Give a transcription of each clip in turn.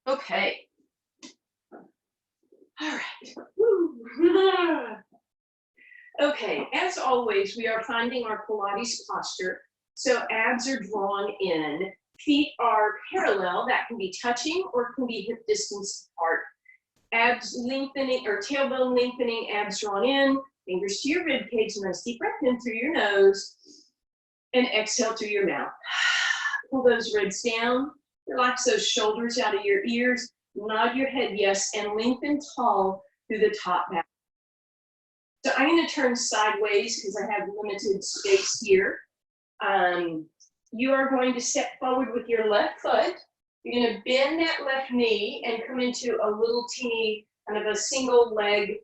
Okay. All right. Woo. Okay, as always, we are finding our Pilates posture. So abs are drawn in, feet are parallel, that can be touching or can be hip distance apart. Abs lengthening or tailbone lengthening, abs drawn in, fingers to your rib cage, nice deep breath in through your nose, and exhale through your mouth. Pull those ribs down, relax those shoulders out of your ears, nod your head yes, and lengthen tall through the top back. So I'm going to turn sideways because I have limited space here. You are going to step forward with your left foot. You're going to bend that left knee and come into a little teeny kind of a single leg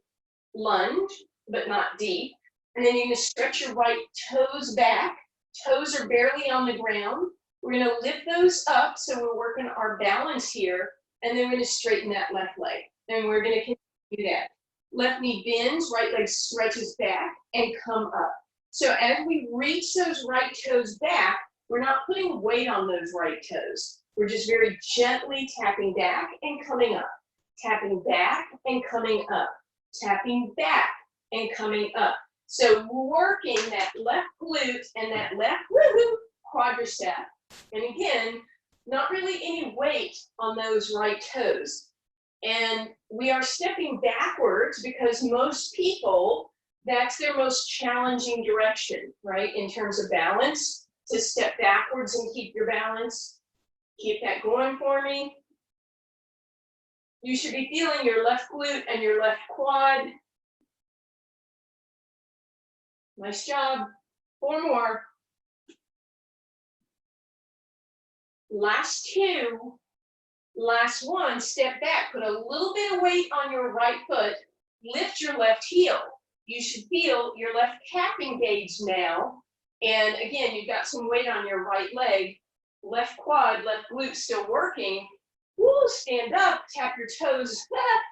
lunge, but not deep. And then you're going to stretch your right toes back. Toes are barely on the ground. We're going to lift those up, so we're working our balance here. And then we're going to straighten that left leg. And we're going to continue that. Left knee bends, right leg stretches back and come up. So as we reach those right toes back, we're not putting weight on those right toes. We're just very gently tapping back and coming up. Tapping back and coming up. Tapping back and coming up. So working that left glute and that left quadricep. And again, not really any weight on those right toes. And we are stepping backwards because most people, that's their most challenging direction, right? In terms of balance, to step backwards and keep your balance. Keep that going for me. You should be feeling your left glute and your left quad. Nice job. 4 more. Last 2. Last 1, step back, put a little bit of weight on your right foot, lift your left heel. You should feel your left calf engaged now. And again, you've got some weight on your right leg, left quad, left glute still working. Woo, stand up, tap your toes,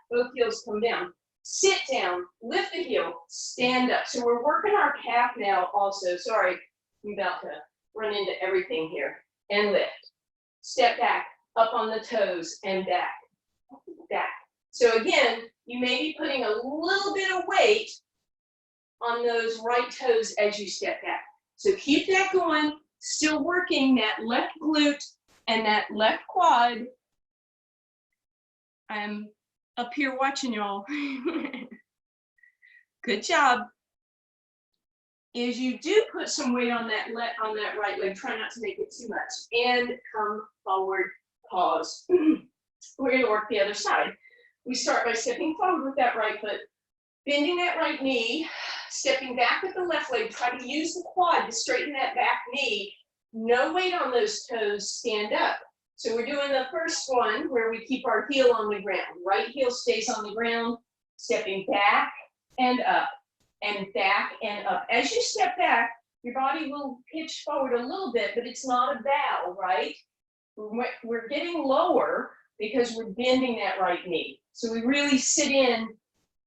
both heels come down. Sit down, lift the heel, stand up. So we're working our calf now also. Sorry, I'm about to run into everything here. And lift. Step back. Up on the toes and back, back. So again, you may be putting a little bit of weight on those right toes as you step back. So keep that going, still working that left glute and that left quad. I'm up here watching y'all. Good job. As you do put some weight on that right leg, try not to make it too much. And come forward. Pause. We're going to work the other side. We start by stepping forward with that right foot, bending that right knee, stepping back with the left leg. Try to use the quad to straighten that back knee. No weight on those toes, stand up. So we're doing the first one where we keep our heel on the ground. Right heel stays on the ground, stepping back and up, and back and up. As you step back, your body will pitch forward a little bit, but it's not a bow, right? We're getting lower because we're bending that right knee. So we really sit in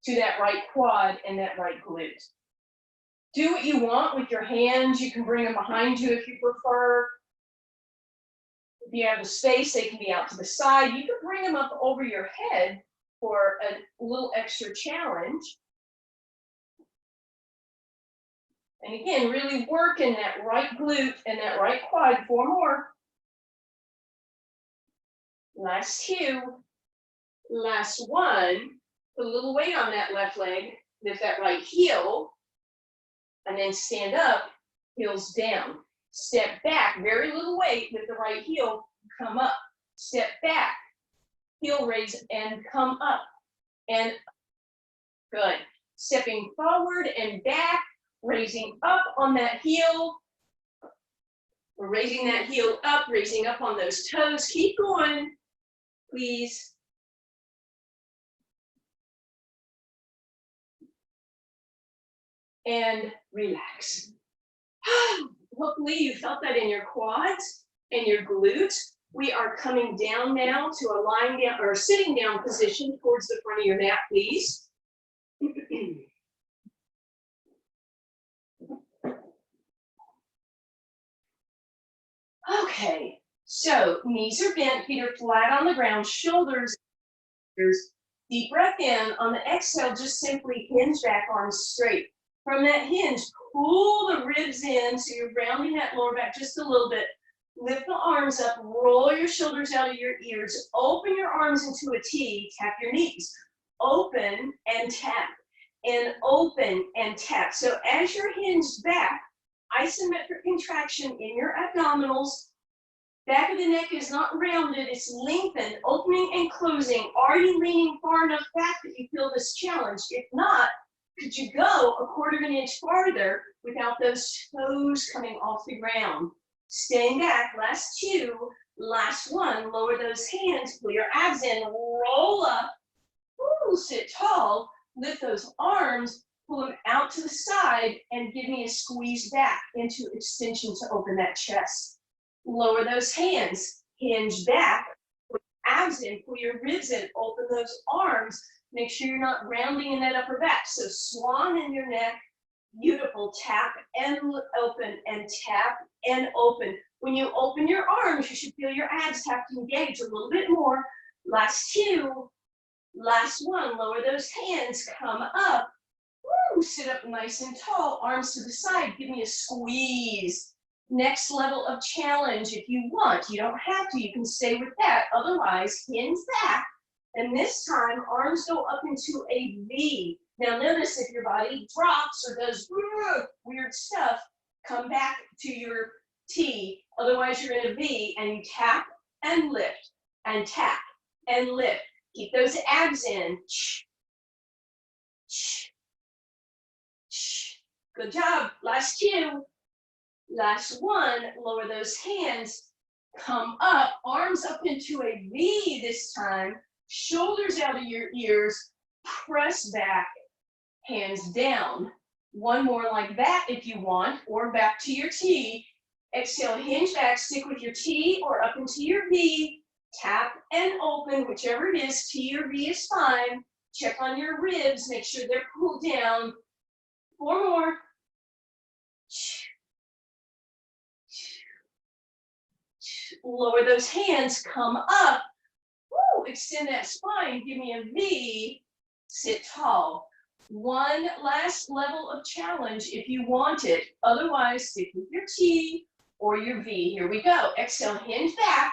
to that right quad and that right glute. Do what you want with your hands. You can bring them behind you if you prefer. If you have the space, they can be out to the side. You can bring them up over your head for a little extra challenge. And again, really working that right glute and that right quad. 4 more. Last 2, last 1, put a little weight on that left leg, lift that right heel, and then stand up, heels down. Step back, very little weight, with the right heel, come up. Step back, heel raise and come up. And good. Stepping forward and back, raising up on that heel. We're raising that heel up, raising up on those toes. Keep going. Please. And relax. Hopefully you felt that in your quads and your glutes. We are coming down now to a lying down or sitting down position towards the front of your mat, please. Okay, So knees are bent, feet are flat on the ground, shoulders, deep breath in. On the exhale, just simply hinge back, arms straight. From that hinge, pull the ribs in, so you're rounding that lower back just a little bit. Lift the arms up, roll your shoulders out of your ears, open your arms into a T, tap your knees. Open and tap, and open and tap. So as you're hinged back, isometric contraction in your abdominals. Back of the neck is not rounded, it's lengthened, opening and closing. Are you leaning far enough back that you feel this challenge? If not, could you go a quarter of an inch farther without those toes coming off the ground? Staying back, last two, last one, lower those hands, pull your abs in, roll up, ooh, sit tall, lift those arms, pull them out to the side, and give me a squeeze back into extension to open that chest. Lower those hands, hinge back, put abs in, pull your ribs in, open those arms, make sure you're not rounding in that upper back. So swan in your neck, beautiful, tap and open and tap and open. When you open your arms, you should feel your abs have to engage a little bit more. Last two, last one, lower those hands, come up, woo, sit up nice and tall, arms to the side, give me a squeeze. Next level of challenge, if you want, you don't have to, you can stay with that. Otherwise, hinge back, and this time, arms go up into a V. Now notice if your body drops or does weird stuff, come back to your T. Otherwise, you're in a V, and you tap and lift, and tap and lift. Keep those abs in. Good job. Last two. Last one, lower those hands, come up, arms up into a V this time, shoulders out of your ears, press back, hands down. One more like that if you want, or back to your T. Exhale, hinge back, stick with your T or up into your V, tap and open, whichever it is, T or V is fine. Check on your ribs, make sure they're pulled down. Four more. Lower those hands, come up, woo, extend that spine, give me a V, sit tall. One last level of challenge if you want it. Otherwise, stick with your T or your V. Here we go. Exhale, hinge back,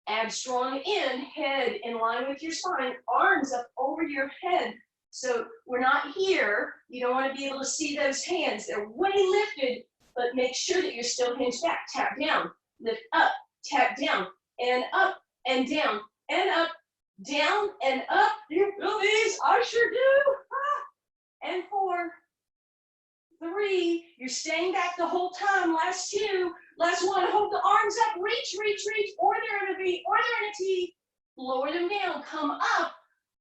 abs strong in, head in line with your spine, arms up over your head. So we're not here. You don't want to be able to see those hands. They're way lifted, but make sure that you're still hinged back. Tap down, lift up, tap down, and up, and down, and up, down, and up. Do you feel these? I sure do. And 4, 3, you're staying back the whole time. Last 2, last 1, hold the arms up, reach, reach, reach, or they're in a V, or they're in a T. Lower them down, come up,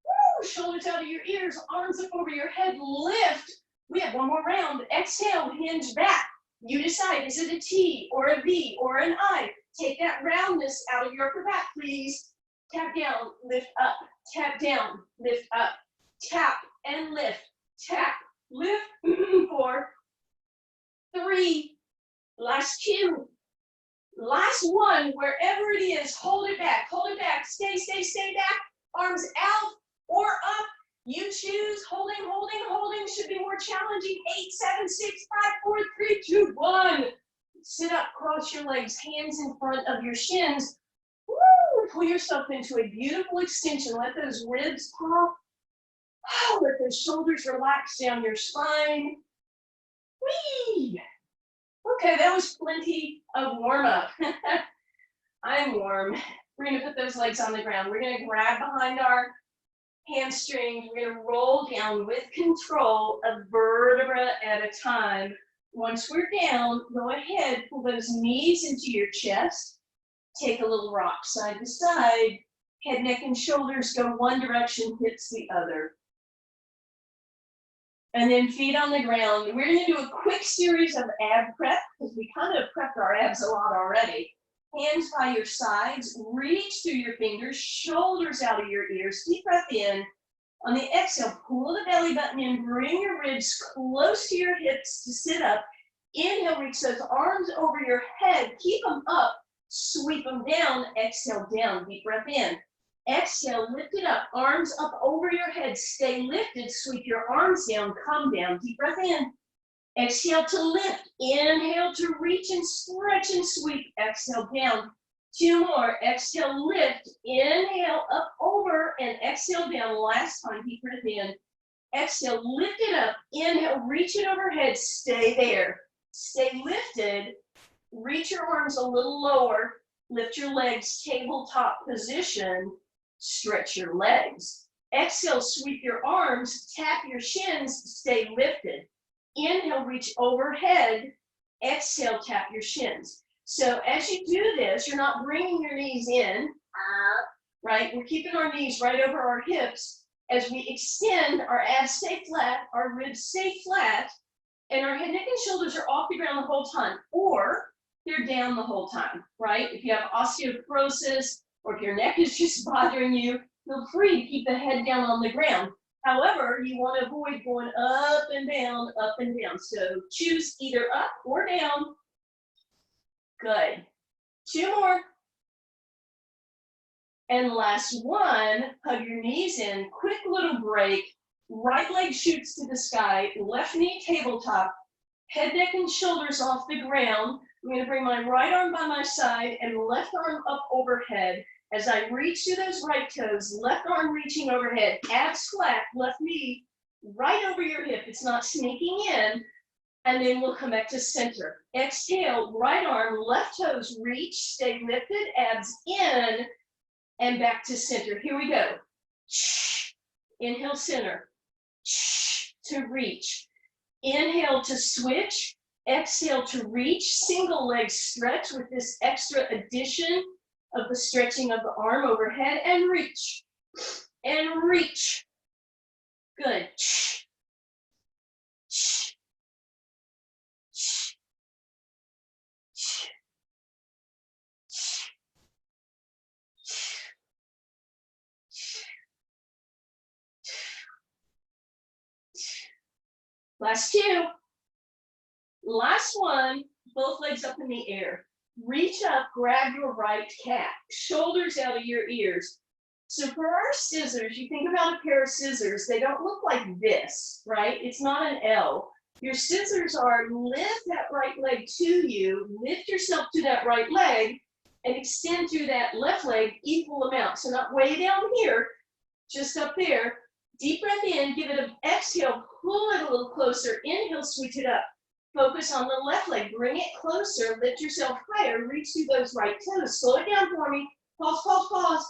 woo, shoulders out of your ears, arms up over your head, lift. We have one more round. Exhale, hinge back. You decide, is it a T, or a V, or an I? Take that roundness out of your upper back, please. Tap down, lift up, tap down, lift up, tap and lift, tap, lift. 4, 3, last 2, last 1, wherever it is, hold it back, stay, stay, stay back, arms out or up. You choose, holding, holding, holding should be more challenging. 8, 7, 6, 5, 4, 3, 2, 1. Sit up, cross your legs, hands in front of your shins. Woo! Pull yourself into a beautiful extension. Let those ribs pop. Oh, let those shoulders relax down your spine. Whee! Okay, that was plenty of warm-up. I'm warm. We're gonna put those legs on the ground. We're gonna grab behind our hamstrings. We're gonna roll down with control, a vertebra at a time. Once we're down, go ahead, pull those knees into your chest. Take a little rock side to side. Head, neck, and shoulders go one direction, hips the other. And then feet on the ground. We're gonna do a quick series of ab prep because we kind of prepped our abs a lot already. Hands by your sides, reach through your fingers, shoulders out of your ears, deep breath in. On the exhale, pull the belly button in, bring your ribs close to your hips to sit up. Inhale, reach those arms over your head, keep them up. sweep them down, exhale down, deep breath in. Exhale, lift it up, arms up over your head, stay lifted, sweep your arms down, come down, deep breath in. Exhale to lift, inhale to reach and stretch and sweep, exhale down. 2 more, exhale, lift, inhale up over and exhale down, last time, deep breath in. Exhale, lift it up, inhale, reach it overhead, stay there. Stay lifted, reach your arms a little lower, lift your legs, tabletop position, stretch your legs. Exhale, sweep your arms, tap your shins, stay lifted. Inhale, reach overhead, exhale, tap your shins. So as you do this, you're not bringing your knees in, right? We're keeping our knees right over our hips. As we extend, our abs stay flat, our ribs stay flat, and our head, neck, and shoulders are off the ground the whole time, or they're down the whole time, right? If you have osteoporosis, or if your neck is just bothering you, feel free to keep the head down on the ground. However, you want to avoid going up and down, up and down. So choose either up or down. Good. 2 more. And last one, hug your knees in, quick little break, right leg shoots to the sky, left knee tabletop, head, neck, and shoulders off the ground. I'm gonna bring my right arm by my side and left arm up overhead. As I reach through those right toes, left arm reaching overhead, abs flat, left knee right over your hip, it's not sneaking in, and then we'll come back to center. Exhale, right arm, left toes reach, stay lifted, abs in, and back to center. Here we go. Inhale, center. To reach. Inhale to switch. Exhale to reach. Single leg stretch with this extra addition of the stretching of the arm overhead, and reach. And reach. Good. Last 2. Last one, both legs up in the air. Reach up, grab your right calf, shoulders out of your ears. So for our scissors, you think about a pair of scissors, they don't look like this, right? It's not an L. Your scissors are lift that right leg to you, lift yourself to that right leg, and extend through that left leg equal amount. So not way down here, just up there. Deep breath in, give it an exhale, pull it a little closer, inhale, switch it up. Focus on the left leg, bring it closer, lift yourself higher, reach through those right toes. Slow it down for me, pause, pause, pause.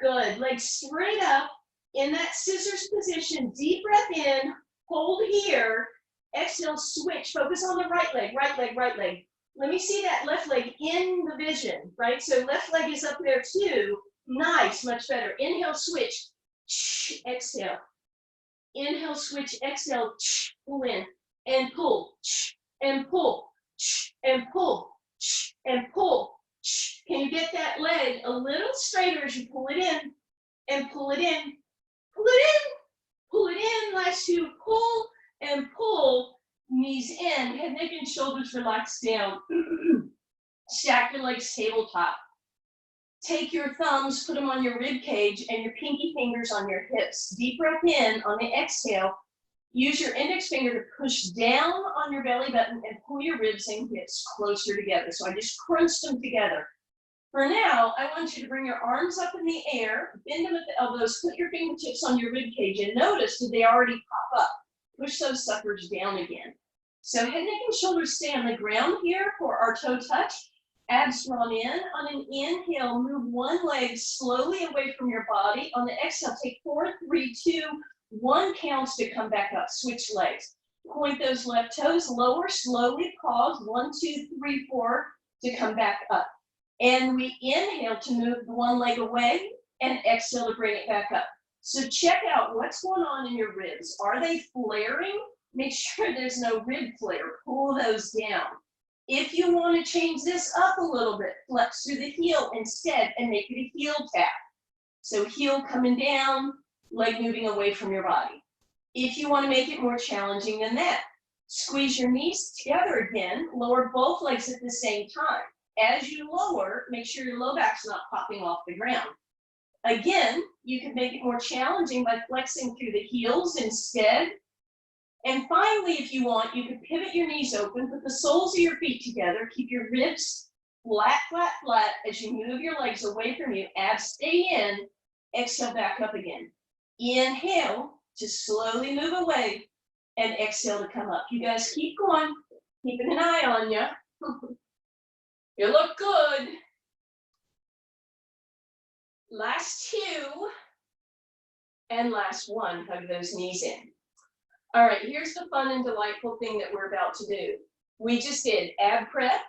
Good, legs straight up, in that scissors position, deep breath in, hold here, exhale, switch, focus on the right leg, right leg, right leg. Let me see that left leg in the vision, right? So left leg is up there too, nice, much better. Inhale, switch, exhale. Inhale, switch, exhale, pull in, and pull, and pull, and pull, and pull. Can you get that leg a little straighter as you pull it in, and pull it in, pull it in, pull it in. Last 2, pull and pull, knees in, head, neck, and shoulders relax down. Stack your legs tabletop. Take your thumbs, put them on your rib cage, and your pinky fingers on your hips. Deep breath in on the exhale. Use your index finger to push down on your belly button and pull your ribs and hips closer together. So I just crunched them together. For now, I want you to bring your arms up in the air, bend them at the elbows, put your fingertips on your rib cage, and notice that they already pop up. Push those suckers down again. So head, neck, and shoulders stay on the ground here for our toe touch. Abs drawn in. On an inhale, move one leg slowly away from your body. On the exhale, take 4, 3, 2, 1 counts to come back up. Switch legs. Point those left toes lower, slowly pause. 1, 2, 3, 4 to come back up. And we inhale to move the one leg away and exhale to bring it back up. So check out what's going on in your ribs. Are they flaring? Make sure there's no rib flare. Pull those down. If you want to change this up a little bit, flex through the heel instead and make it a heel tap. So heel coming down, leg moving away from your body. If you want to make it more challenging than that, squeeze your knees together again, lower both legs at the same time. As you lower, make sure your low back's not popping off the ground. Again, you can make it more challenging by flexing through the heels instead. And finally, if you want, you can pivot your knees open, put the soles of your feet together, keep your ribs flat, flat, flat as you move your legs away from you. Abs stay in, exhale back up again. Inhale to slowly move away and exhale to come up. You guys keep going, keeping an eye on you. You look good. Last two and last one, hug those knees in. All right, here's the fun and delightful thing that we're about to do. We just did ab prep,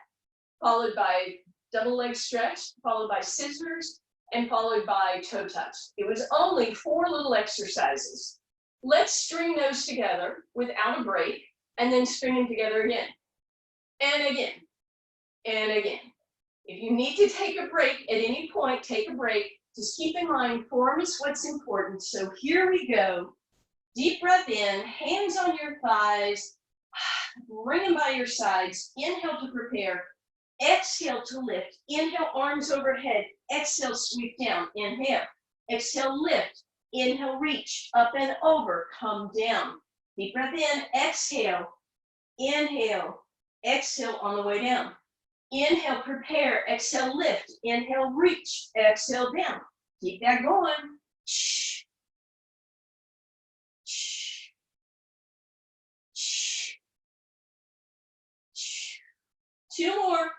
followed by double leg stretch, followed by scissors, and followed by toe touch. It was only 4 little exercises. Let's string those together without a break, and then string them together again, and again, and again. If you need to take a break at any point, take a break. Just keep in mind, form is what's important. So here we go. Deep breath in, hands on your thighs, bring them by your sides. Inhale to prepare, exhale to lift. Inhale, arms overhead, exhale, sweep down. Inhale, exhale, lift. Inhale, reach, up and over, come down. Deep breath in, exhale, inhale, exhale on the way down. Inhale, prepare, exhale, lift. Inhale, reach, exhale, down. Keep that going. 2 more.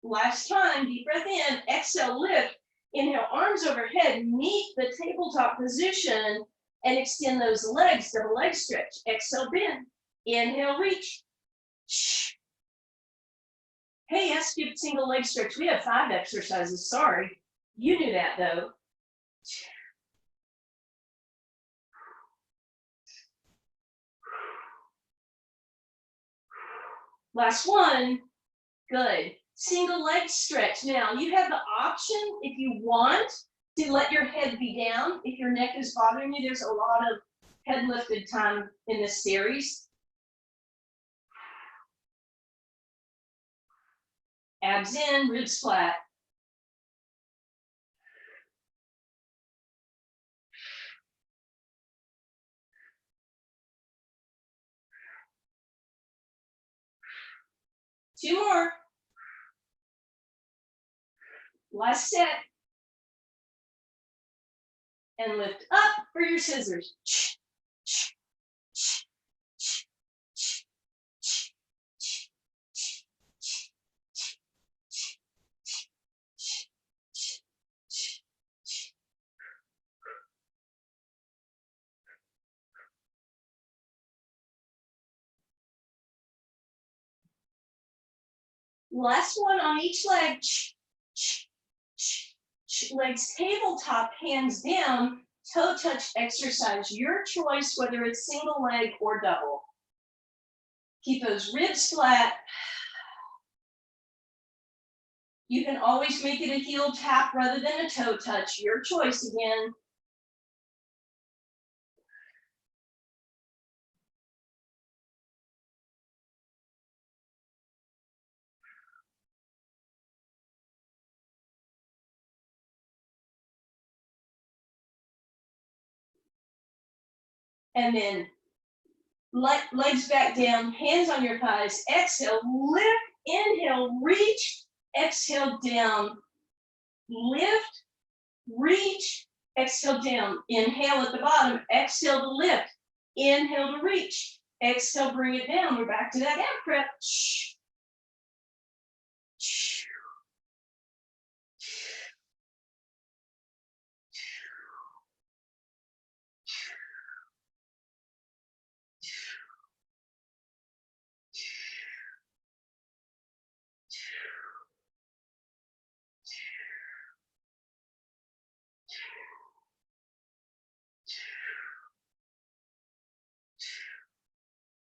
Last time, deep breath in, exhale, lift. Inhale, arms overhead, meet the tabletop position and extend those legs, double leg stretch. Exhale, bend. Inhale, reach. Hey, I skipped single leg stretch. We have 5 exercises, sorry. You knew that though. Last one, good. Single leg stretch. Now you have the option, if you want, to let your head be down. If your neck is bothering you, there's a lot of head lifted time in this series. Abs in, ribs flat. Two more. Last set. And lift up for your scissors. Last one on each leg. Legs tabletop, hands down, toe touch exercise. Your choice, whether it's single leg or double. Keep those ribs flat. You can always make it a heel tap rather than a toe touch. Your choice again. And then legs back down, hands on your thighs. Exhale, lift, inhale, reach, exhale, down. Lift, reach, exhale, down. Inhale at the bottom, exhale to lift. Inhale to reach, exhale, bring it down. We're back to that ab prep.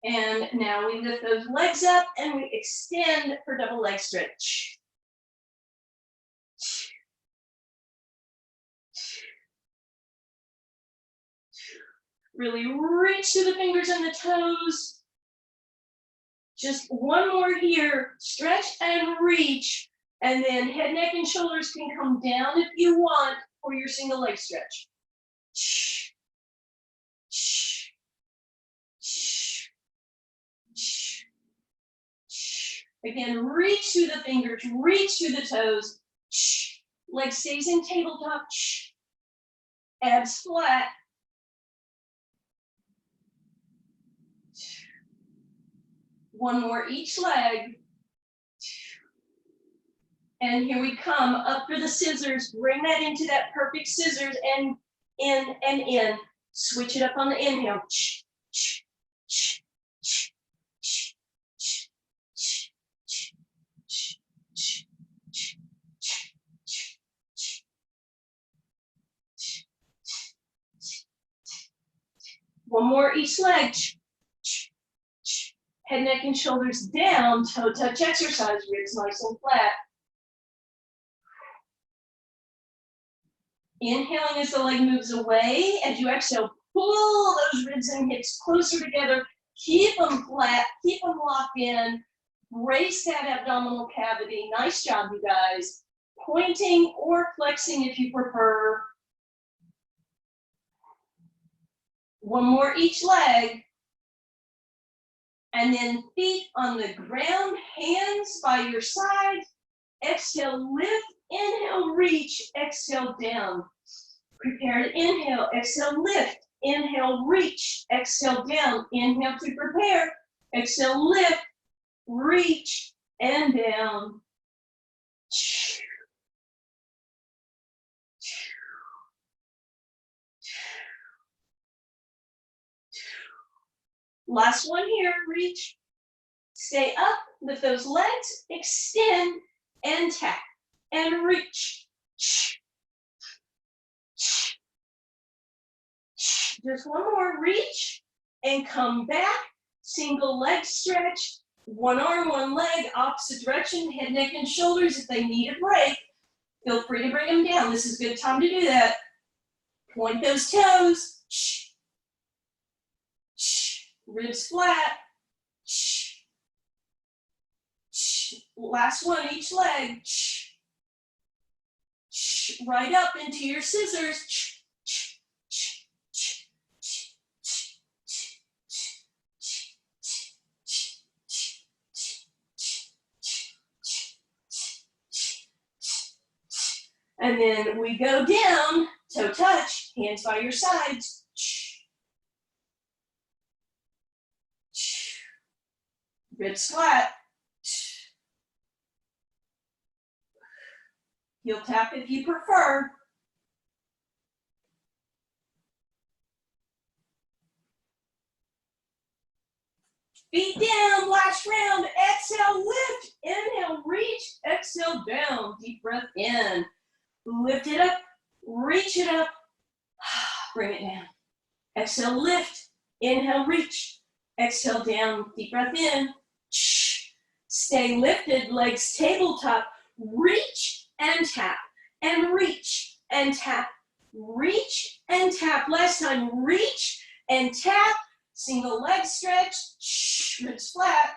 And now we lift those legs up and we extend for double leg stretch. Really reach through the fingers and the toes. Just one more here. Stretch and reach. And then head, neck, and shoulders can come down if you want for your single leg stretch. Again, reach through the fingers, reach through the toes. Leg stays in tabletop. Abs flat. One more each leg. And here we come, up for the scissors. Bring that into that perfect scissors and in and in. Switch it up on the inhale. One more each leg. Head, neck, and shoulders down. Toe touch exercise. Ribs nice and flat. Inhaling as the leg moves away. As you exhale, pull those ribs and hips closer together. Keep them flat. Keep them locked in. Brace that abdominal cavity. Nice job, you guys. Pointing or flexing if you prefer. One more each leg. And then feet on the ground, hands by your side. Exhale, lift. Inhale, reach. Exhale, down. Prepare to inhale. Exhale, lift. Inhale, reach. Exhale, down. Inhale to prepare. Exhale, lift. Reach and down. Last one here, reach. Stay up, lift those legs, extend and tap and reach. Just one more, reach and come back. Single leg stretch, one arm, one leg, opposite direction, head, neck, and shoulders. If they need a break, feel free to bring them down. This is a good time to do that. Point those toes. Ribs flat. Last one, each leg. Right up into your scissors. And then we go down, toe touch, hands by your sides. Ribs flat. Heel tap if you prefer. Feet down, last round. Exhale, lift. Inhale, reach. Exhale, down. Deep breath in. Lift it up. Reach it up. Bring it down. Exhale, lift. Inhale, reach. Exhale, down. Deep breath in. Stay lifted, legs tabletop. Reach and tap. And reach and tap. Reach and tap. Last time, reach and tap. Single leg stretch. Ribs flat.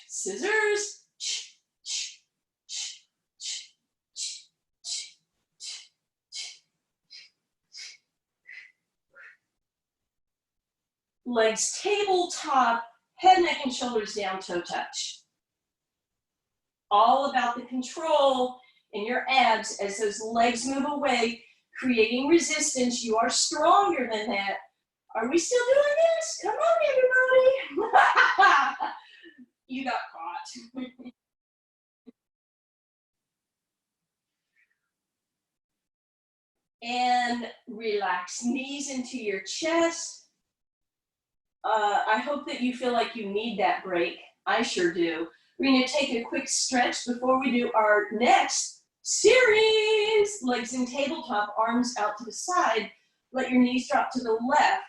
Scissors. Legs tabletop, head, neck, and shoulders down, toe touch. All about the control in your abs as those legs move away, creating resistance. You are stronger than that. Are we still doing this? Come on, everybody. You got caught. And relax, knees into your chest. I hope that you feel like you need that break. I sure do. We're going to take a quick stretch before we do our next series. Legs in tabletop, arms out to the side. Let your knees drop to the left.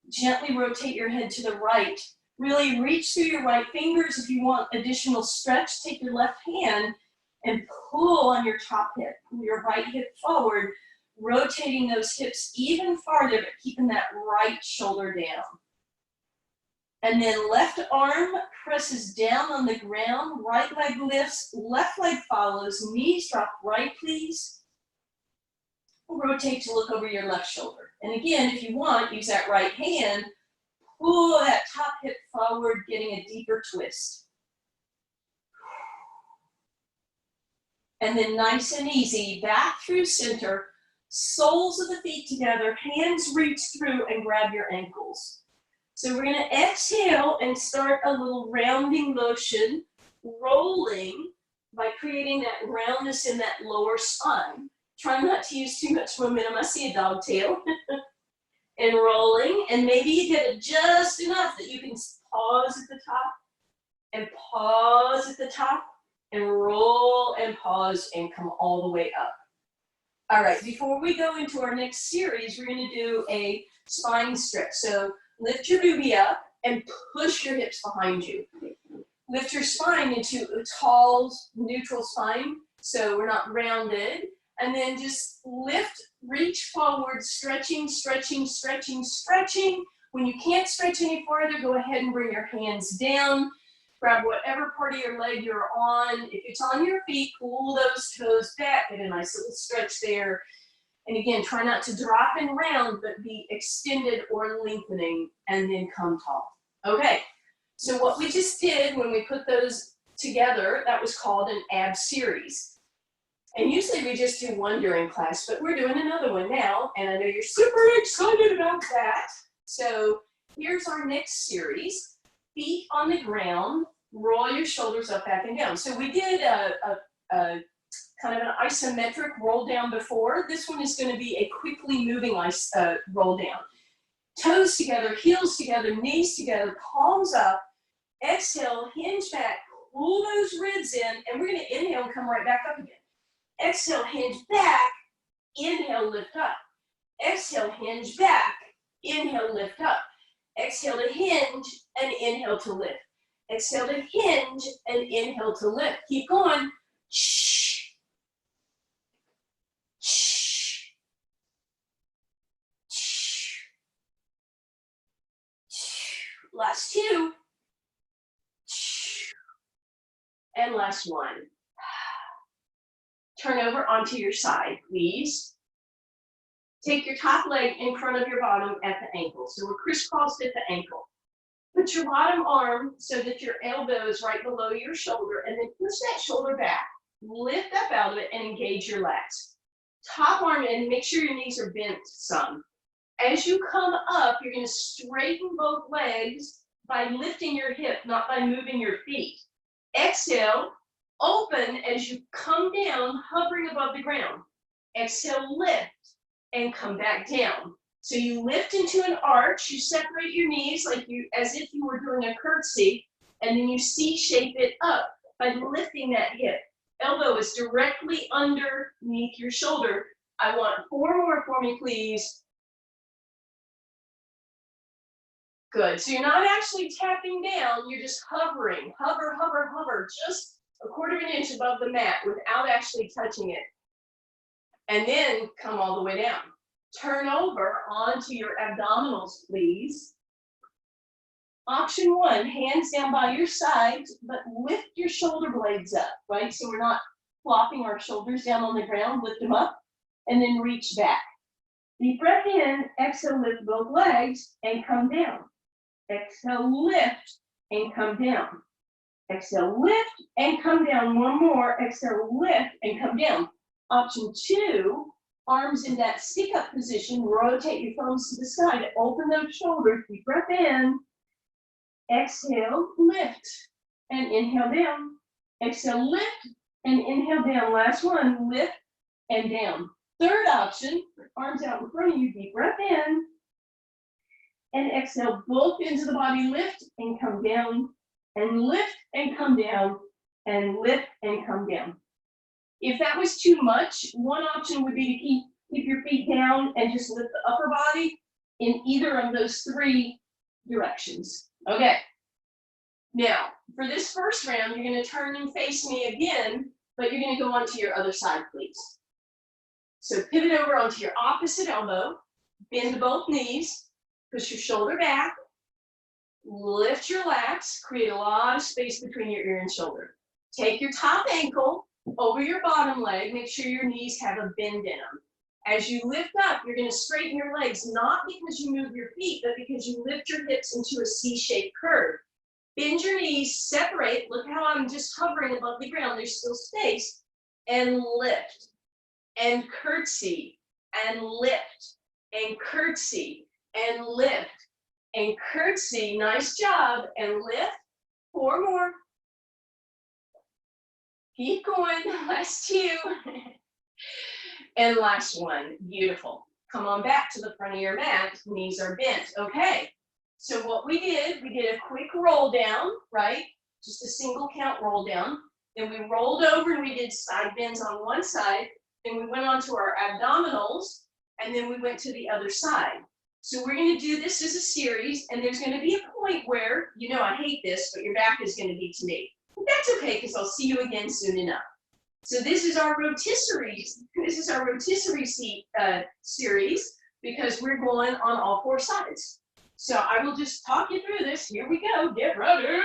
Gently rotate your head to the right. Really reach through your right fingers. If you want additional stretch, take your left hand and pull on your top hip. Pull your right hip forward, rotating those hips even farther, but keeping that right shoulder down. And then left arm presses down on the ground, right leg lifts, left leg follows, knees drop right, please. Rotate to look over your left shoulder. And again, if you want, use that right hand, pull that top hip forward, getting a deeper twist. And then nice and easy, back through center, soles of the feet together, hands reach through and grab your ankles. So we're gonna exhale and start a little rounding motion, rolling by creating that roundness in that lower spine. Try not to use too much momentum. I see a dog tail. And rolling, and maybe you get it just enough that you can pause at the top, and pause at the top, and roll and pause and come all the way up. All right, before we go into our next series, we're gonna do a spine stretch. So lift your boobie up and push your hips behind you. Lift your spine into a tall, neutral spine, so we're not rounded. And then just lift, reach forward, stretching, stretching, stretching, stretching. When you can't stretch any farther, go ahead and bring your hands down. Grab whatever part of your leg you're on. If it's on your feet, pull those toes back. Get a nice little stretch there. And again, try not to drop and round, but be extended or lengthening, and then come tall. Okay, so what we just did when we put those together, that was called an ab series. And usually we just do one during class, but we're doing another one now, and I know you're super excited about that. So here's our next series. Feet on the ground, roll your shoulders up, back, and down. So we did a kind of an isometric roll down before. This one is going to be a quickly moving roll down. Toes together, heels together, knees together, palms up. Exhale, hinge back, pull those ribs in, and we're going to inhale and come right back up again. Exhale, hinge back, inhale, lift up. Exhale, hinge back, inhale, lift up. Exhale to hinge and inhale to lift. Exhale to hinge and inhale to lift. Keep going. Shh. Shh. Shh. Last two. And last one. Turn over onto your side, please. Take your top leg in front of your bottom at the ankle. So we're crisscrossed at the ankle. Put your bottom arm so that your elbow is right below your shoulder, and then push that shoulder back. Lift up out of it and engage your lats. Top arm in, make sure your knees are bent some. As you come up, you're gonna straighten both legs by lifting your hip, not by moving your feet. Exhale. Open as you come down, hovering above the ground. Exhale, lift, and come back down. So you lift into an arch, you separate your knees as if you were doing a curtsy, and then you C-shape it up by lifting that hip. Elbow is directly underneath your shoulder. I want 4 more for me, please. Good, so you're not actually tapping down, you're just hovering, hover, hover, hover, just a 1/4 inch above the mat without actually touching it. And then come all the way down. Turn over onto your abdominals, please. Option 1, hands down by your sides, but lift your shoulder blades up, right? So we're not flopping our shoulders down on the ground, lift them up, and then reach back. Deep breath in, exhale, lift both legs, and come down. Exhale, lift, and come down. Exhale, lift, and come down. One more. Exhale, lift, and come down. Option 2, arms in that stick up position. Rotate your thumbs to the sky to open those shoulders. Deep breath in. Exhale, lift, and inhale down. Exhale, lift, and inhale down. Last one, lift, and down. Third option, arms out in front of you. Deep breath in. And exhale, both ends of the body, lift, and come down. And lift and come down, and lift and come down. If that was too much, one option would be to keep your feet down and just lift the upper body in either of those 3 directions. Okay. Now, for this first round, you're going to turn and face me again, but you're gonna go onto your other side, please. So pivot over onto your opposite elbow, bend both knees, push your shoulder back, lift your lats, create a lot of space between your ear and shoulder. Take your top ankle over your bottom leg, make sure your knees have a bend in them. As you lift up, you're gonna straighten your legs, not because you move your feet, but because you lift your hips into a C-shaped curve. Bend your knees, separate, look how I'm just hovering above the ground, there's still space, and lift, and curtsy, and lift, and curtsy, and lift, and curtsy, nice job, and lift, 4 more. Keep going, last 2. And last one, beautiful. Come on back to the front of your mat, knees are bent, okay. So what we did a quick roll down, right? Just a single count roll down. Then we rolled over and we did side bends on one side. Then we went on to our abdominals, and then we went to the other side. So we're gonna do this as a series, and there's gonna be a point where, you know I hate this, but your back is gonna be to me. But that's okay, because I'll see you again soon enough. So this is our rotisserie series, because we're going on all 4 sides. So I will just talk you through this. Here we go. Get ready.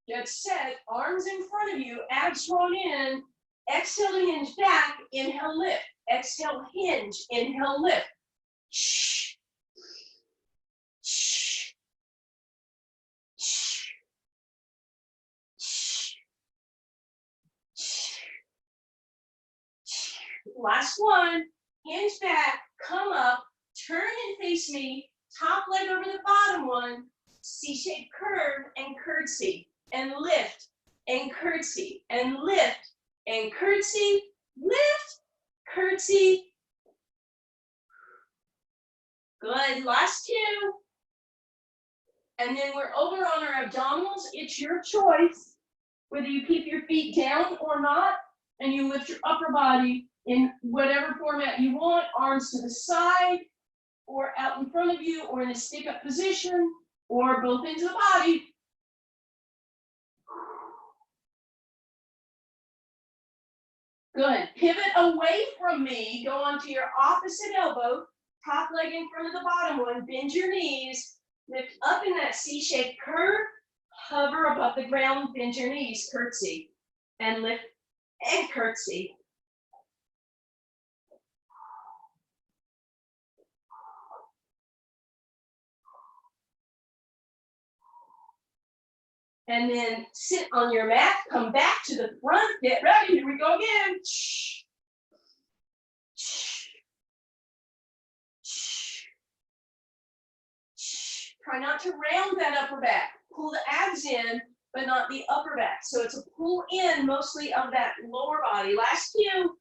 Get set. Arms in front of you. Abs drawn in. Exhale to hinge back. Inhale, lift. Exhale, hinge. Inhale, lift. Shh. Shh. Shh. Shh. Last one. Hinge back. Come up. Turn and face me. Top leg over the bottom one, C-shaped curve and curtsy, and lift, and curtsy, and lift, and curtsy, lift, curtsy. Good, last 2. And then we're over on our abdominals. It's your choice, whether you keep your feet down or not, and you lift your upper body in whatever format you want, arms to the side, or out in front of you, or in a stick-up position, or both into the body. Good. Pivot away from me. Go onto your opposite elbow, top leg in front of the bottom one. Bend your knees. Lift up in that C-shaped curve. Hover above the ground. Bend your knees. Curtsy. And lift and curtsy. And then sit on your mat, come back to the front, get ready, here we go again. Shh. Shh. Shh. Shh. Try not to round that upper back. Pull the abs in, but not the upper back. So it's a pull in mostly of that lower body. Last few.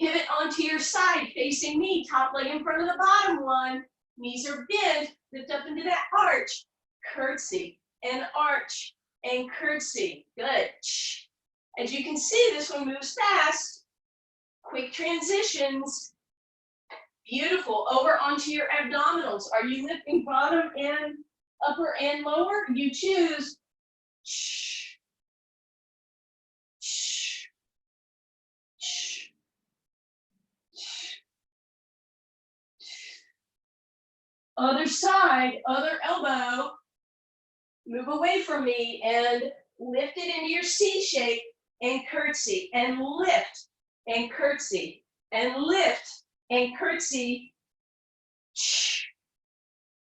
Pivot onto your side, facing me, top leg in front of the bottom one. Knees are bent, lift up into that arch. Curtsy. And arch, and curtsy. Good. As you can see, this one moves fast. Quick transitions. Beautiful. Over onto your abdominals. Are you lifting bottom and upper and lower? You choose. Other side, other elbow. Move away from me and lift it into your C shape and curtsy and lift and curtsy and lift and curtsy.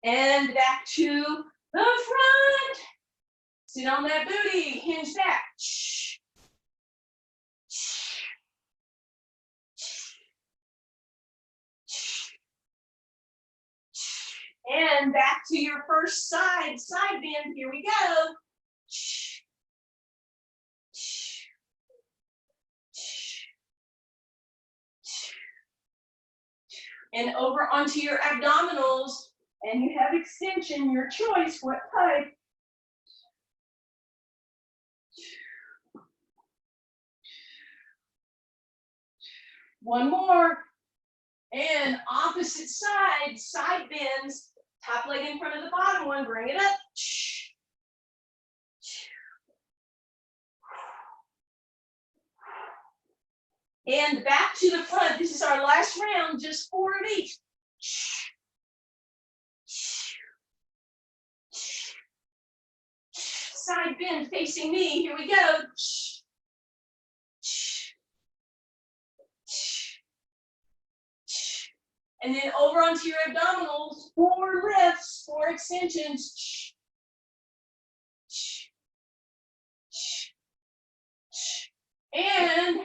And back to the front. Sit on that booty, hinge back. And back to your first side bend. Here we go. And over onto your abdominals. And you have extension, your choice, what type. One more. And opposite side, side bends. Top leg in front of the bottom one, bring it up. And back to the front. This is our last round, just 4 of each. Side bend facing me. Here we go. And then over onto your abdominals, 4 lifts, 4 extensions. And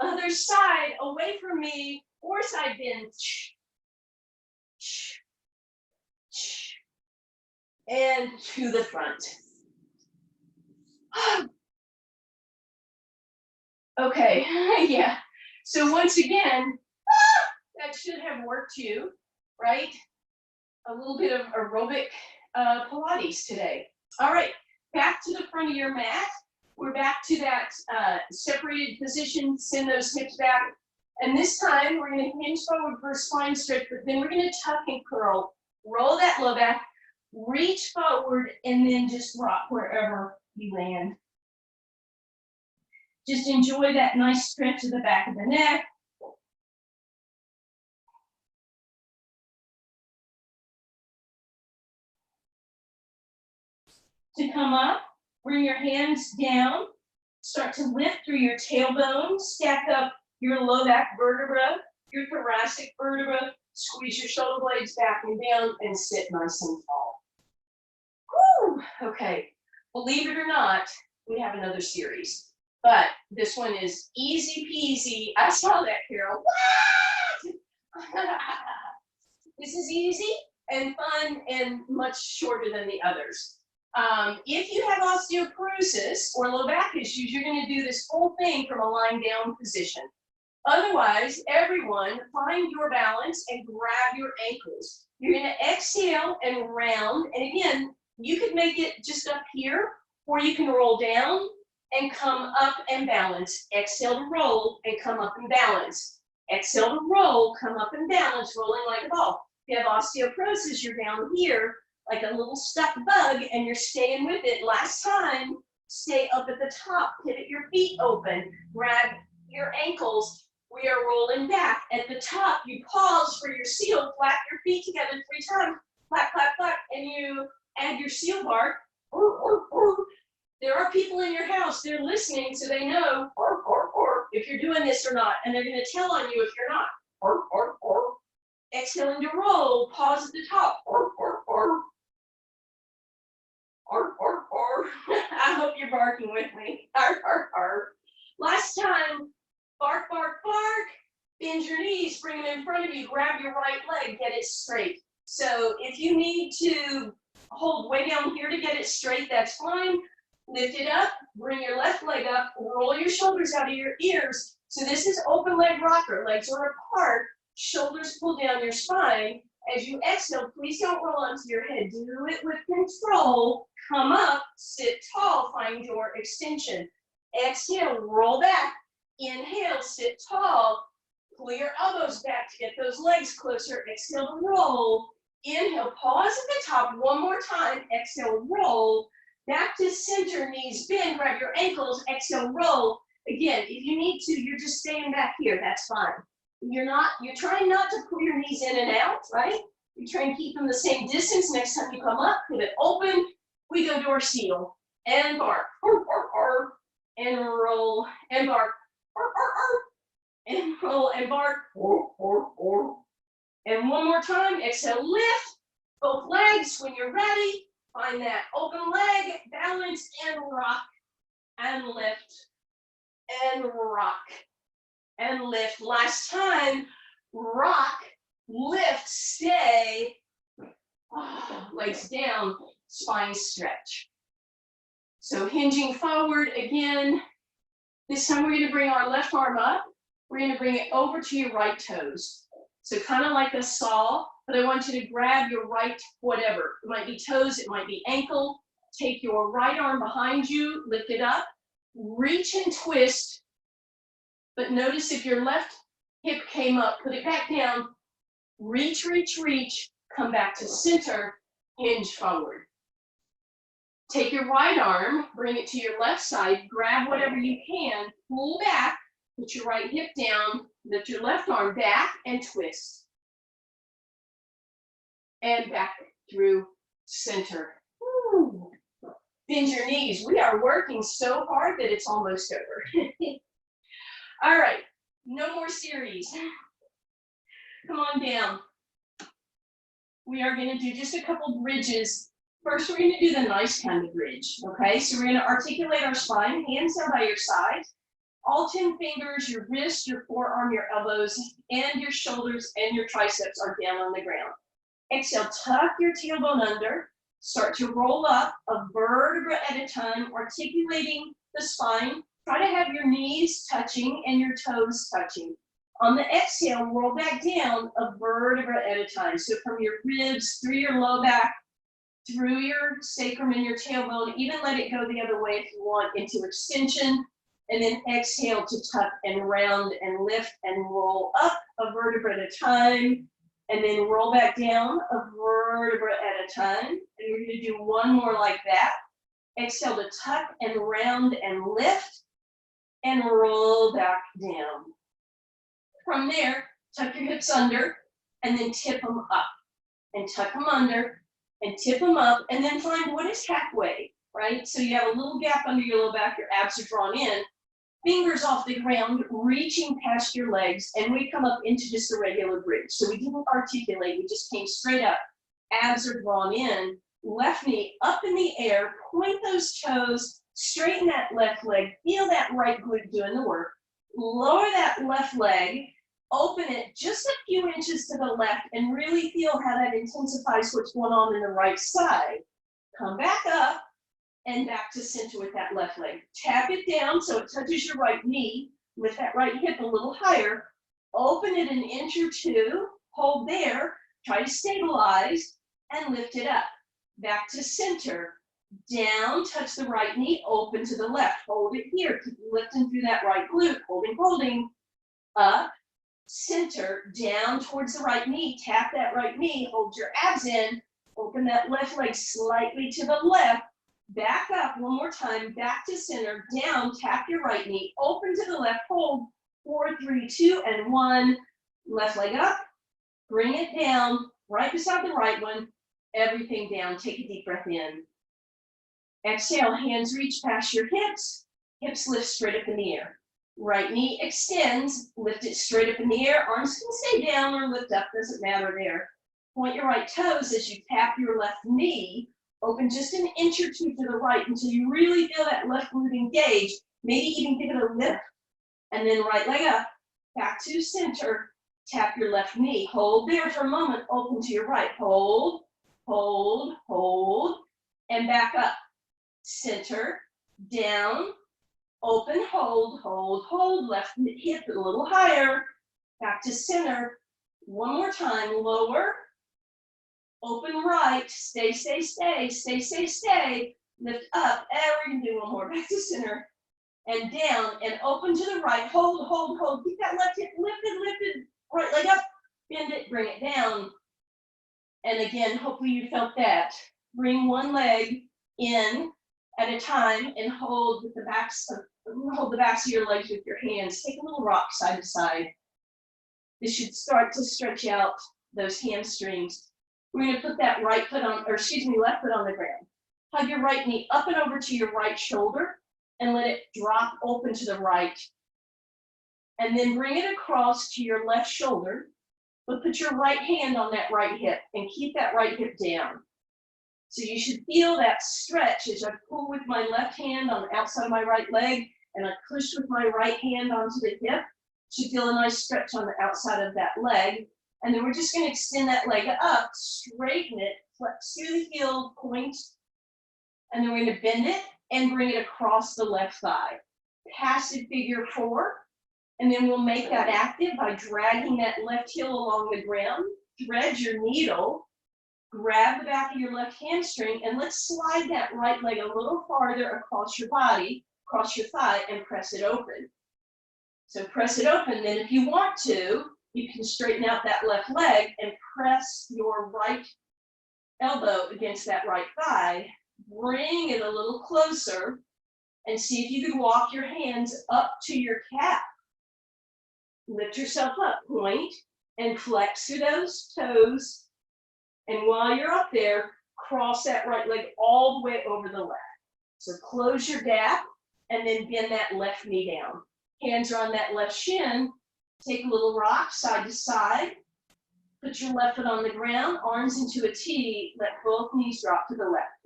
other side, away from me, 4 side bends. And to the front. Okay, yeah. So once again, that should have worked too, right? A little bit of aerobic Pilates today. All right, back to the front of your mat. We're back to that separated position, send those hips back. And this time we're gonna hinge forward for a spine stretch, but then we're gonna tuck and curl. Roll that low back, reach forward, and then just rock wherever you land. Just enjoy that nice stretch of the back of the neck. To come up, bring your hands down, start to lift through your tailbone, stack up your low back vertebra, your thoracic vertebra, squeeze your shoulder blades back and down and sit nice and tall. Woo! Okay, believe it or not, we have another series, but this one is easy peasy. I saw that, Carol. What? This is easy and fun and much shorter than the others. If you have osteoporosis or low back issues, you're going to do this whole thing from a lying down position. Otherwise, everyone, find your balance and grab your ankles. You're going to exhale and round. And again, you could make it just up here, or you can roll down and come up and balance. Exhale to roll and come up and balance. Exhale to roll, come up and balance, rolling like a ball. If you have osteoporosis, you're down here like a little stuck bug and you're staying with it. Last time, stay up at the top, pivot your feet open, grab your ankles. We are rolling back. At the top, you pause for your seal, flap your feet together 3 times, clap, clap, clap, and you add your seal bark. There are people in your house, they're listening so they know if you're doing this or not, and they're going to tell on you if you're not. Exhaling to roll, pause at the top. I hope you're barking with me. Last time, bark, bark, bark. Bend your knees, bring them in front of you, grab your right leg, get it straight. So if you need to hold way down here to get it straight, that's fine. Lift it up, bring your left leg up, roll your shoulders out of your ears. So this is open leg rocker, legs are apart, shoulders pull down your spine. As you exhale, please don't roll onto your head. Do it with control. Come up, sit tall, find your extension. Exhale, roll back. Inhale, sit tall. Pull your elbows back to get those legs closer. Exhale to roll. Inhale, pause at the top one more time. Exhale, roll. Back to center, knees bend, grab your ankles. Exhale, roll. Again, if you need to, you're just staying back here. That's fine. You're trying not to pull your knees in and out, right? You try and keep them the same distance. Next time you come up, pivot open. We go to our seal and bark, and roll and bark, and roll and bark, and one more time. Exhale, lift both legs when you're ready. Find that open leg, balance and rock, and lift, and rock. And lift. Last time, rock, lift, stay, legs down, spine stretch. So hinging forward again. This time we're going to bring our left arm up. We're going to bring it over to your right toes. So kind of like a saw, but I want you to grab your right whatever. It might be toes, it might be ankle. Take your right arm behind you, lift it up, reach and twist. But notice if your left hip came up, put it back down, reach, reach, reach, come back to center, hinge forward. Take your right arm, bring it to your left side, grab whatever you can, pull back, Put your right hip down, lift your left arm back and twist. And back through center. Woo. Bend your knees. We are working so hard that it's almost over. All right, no more series. Come on down. We are going to do just a couple bridges. First, we're going to do the nice kind of bridge, okay? So we're going to articulate our spine, hands down by your sides. All 10 fingers, your wrist, your forearm, your elbows, and your shoulders and your triceps are down on the ground. Exhale, tuck your tailbone under. Start to roll up a vertebra at a time, articulating the spine. Try to have your knees touching and your toes touching. On the exhale, roll back down a vertebra at a time. So from your ribs, through your low back, through your sacrum and your tailbone, even let it go the other way if you want, into extension. And then exhale to tuck and round and lift and roll up a vertebra at a time. And then roll back down a vertebra at a time. And we're going to do one more like that. Exhale to tuck and round and lift and roll back down. From there, tuck your hips under and then tip them up and tuck them under and tip them up and then find what is halfway, right? So you have a little gap under your low back, your abs are drawn in, fingers off the ground, reaching past your legs, and we come up into just a regular bridge. So we didn't articulate, we just came straight up. Abs are drawn in, left knee up in the air, point those toes, straighten that left leg, feel that right glute doing the work, lower that left leg, open it just a few inches to the left, and really feel how that intensifies what's going on in the right side. Come back up, and back to center with that left leg. Tap it down so it touches your right knee. Lift that right hip a little higher. Open it an inch or two. Hold there. Try to stabilize and lift it up. Back to center. Down, touch the right knee, open to the left. Hold it here. Keep lifting through that right glute. Holding, holding. Up, center, down towards the right knee. Tap that right knee. Hold your abs in. Open that left leg slightly to the left. Back up one more time, back to center, down, tap your right knee, open to the left, hold, 4, 3, 2, and 1. Left leg up, bring it down, right beside the right one, everything down. Take a deep breath in. Exhale, hands reach past your hips, hips lift straight up in the air. Right knee extends, lift it straight up in the air, arms can stay down or lift up, doesn't matter there. Point your right toes as you tap your left knee. Open just an inch or two to the right until you really feel that left glute engage. Maybe even give it a lift. And then right leg up, back to center. Tap your left knee. Hold there for a moment. Open to your right. Hold, hold, hold. And back up. Center, down, open, hold, hold, hold. Left hip a little higher. Back to center. One more time. Lower. Open right, stay, stay, stay, stay, stay, stay. Lift up, and we're gonna do one more. Back to center, and down, and open to the right. Hold, hold, hold. Keep that left hip lifted, lifted. Right leg up, bend it, bring it down. And again, hopefully you felt that. Bring one leg in at a time and hold the backs of your legs with your hands. Take a little rock side to side. This should start to stretch out those hamstrings. We're going to put that left foot on the ground. Hug your right knee up and over to your right shoulder and let it drop open to the right. And then bring it across to your left shoulder, but put your right hand on that right hip and keep that right hip down. So you should feel that stretch as I pull with my left hand on the outside of my right leg and I push with my right hand onto the hip. You should feel a nice stretch on the outside of that leg. And then we're just going to extend that leg up, straighten it, flex through the heel, point, and then we're going to bend it and bring it across the left thigh. Passive figure 4, and then we'll make that active by dragging that left heel along the ground, thread your needle, grab the back of your left hamstring, and let's slide that right leg a little farther across your body, across your thigh, and press it open. So press it open, then if you want to, you can straighten out that left leg and press your right elbow against that right thigh. Bring it a little closer and see if you can walk your hands up to your calf. lift yourself up, point, and flex through those toes. And while you're up there, cross that right leg all the way over the left. So close your gap and then bend that left knee down. Hands are on that left shin. Take a little rock side to side. Put your left foot on the ground, arms into a T. Let both knees drop to the left,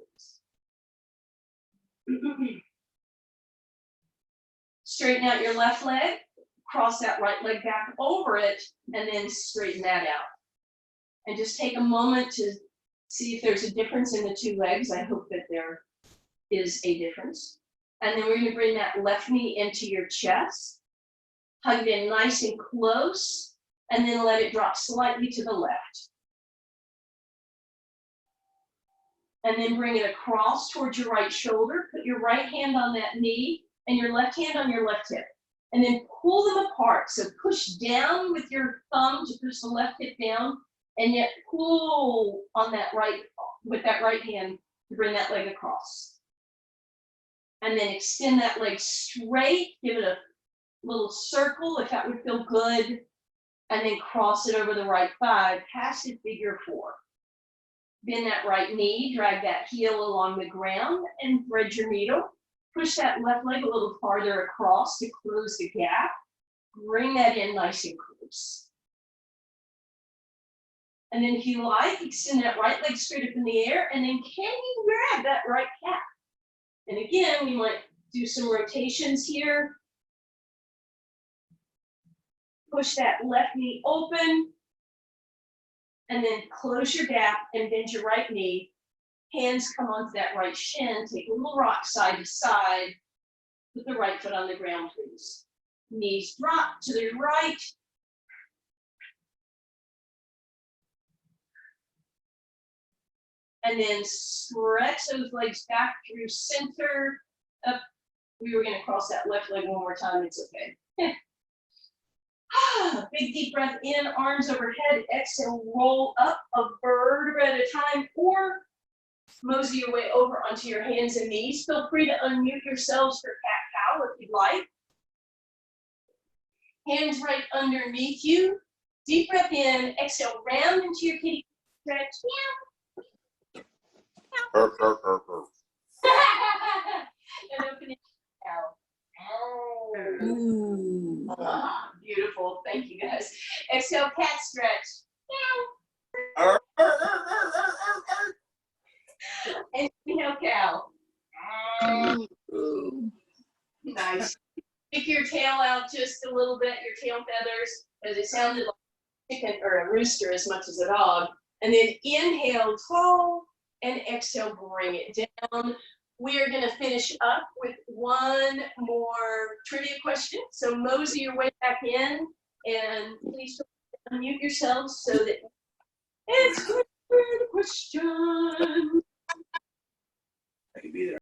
please. Straighten out your left leg. Cross that right leg back over it, and then straighten that out. And just take a moment to see if there's a difference in the two legs. I hope that there is a difference. And then we're going to bring that left knee into your chest. Hug it in nice and close, and then let it drop slightly to the left. And then bring it across towards your right shoulder. Put your right hand on that knee and your left hand on your left hip. And then pull them apart. So push down with your thumb to push the left hip down, and yet pull on that right, with that right hand to bring that leg across. And then extend that leg straight, give it a little circle if that would feel good, and then cross it over the right thigh, passive figure 4. Bend that right knee, drag that heel along the ground, and thread your needle. Push that left leg a little farther across to close the gap. Bring that in nice and close. And then if you like, extend that right leg straight up in the air, and then can you grab that right calf? And again, we might do some rotations here. Push that left knee open, and then close your gap and bend your right knee. Hands come onto that right shin. Take a little rock side to side. Put the right foot on the ground, please. Knees drop to the right. And then stretch those legs back through center. Up. We were going to cross that left leg one more time. It's okay. Big deep breath in, arms overhead. Exhale, roll up a vertebra at a time, or mosey your way over onto your hands and knees. Feel free to unmute yourselves for cat-cow if you'd like. Hands right underneath you. Deep breath in. Exhale, round into your kitty. Stretch. And open it out. Beautiful. Thank you, guys. Exhale, cat stretch. And inhale, cow. Nice. Stick your tail out just a little bit, your tail feathers, as it sounded like a chicken or a rooster as much as a dog. And then inhale tall and exhale, bring it down. We are going to finish up with one more trivia question. So mosey your way back in, and please unmute yourselves so that it's good for the question.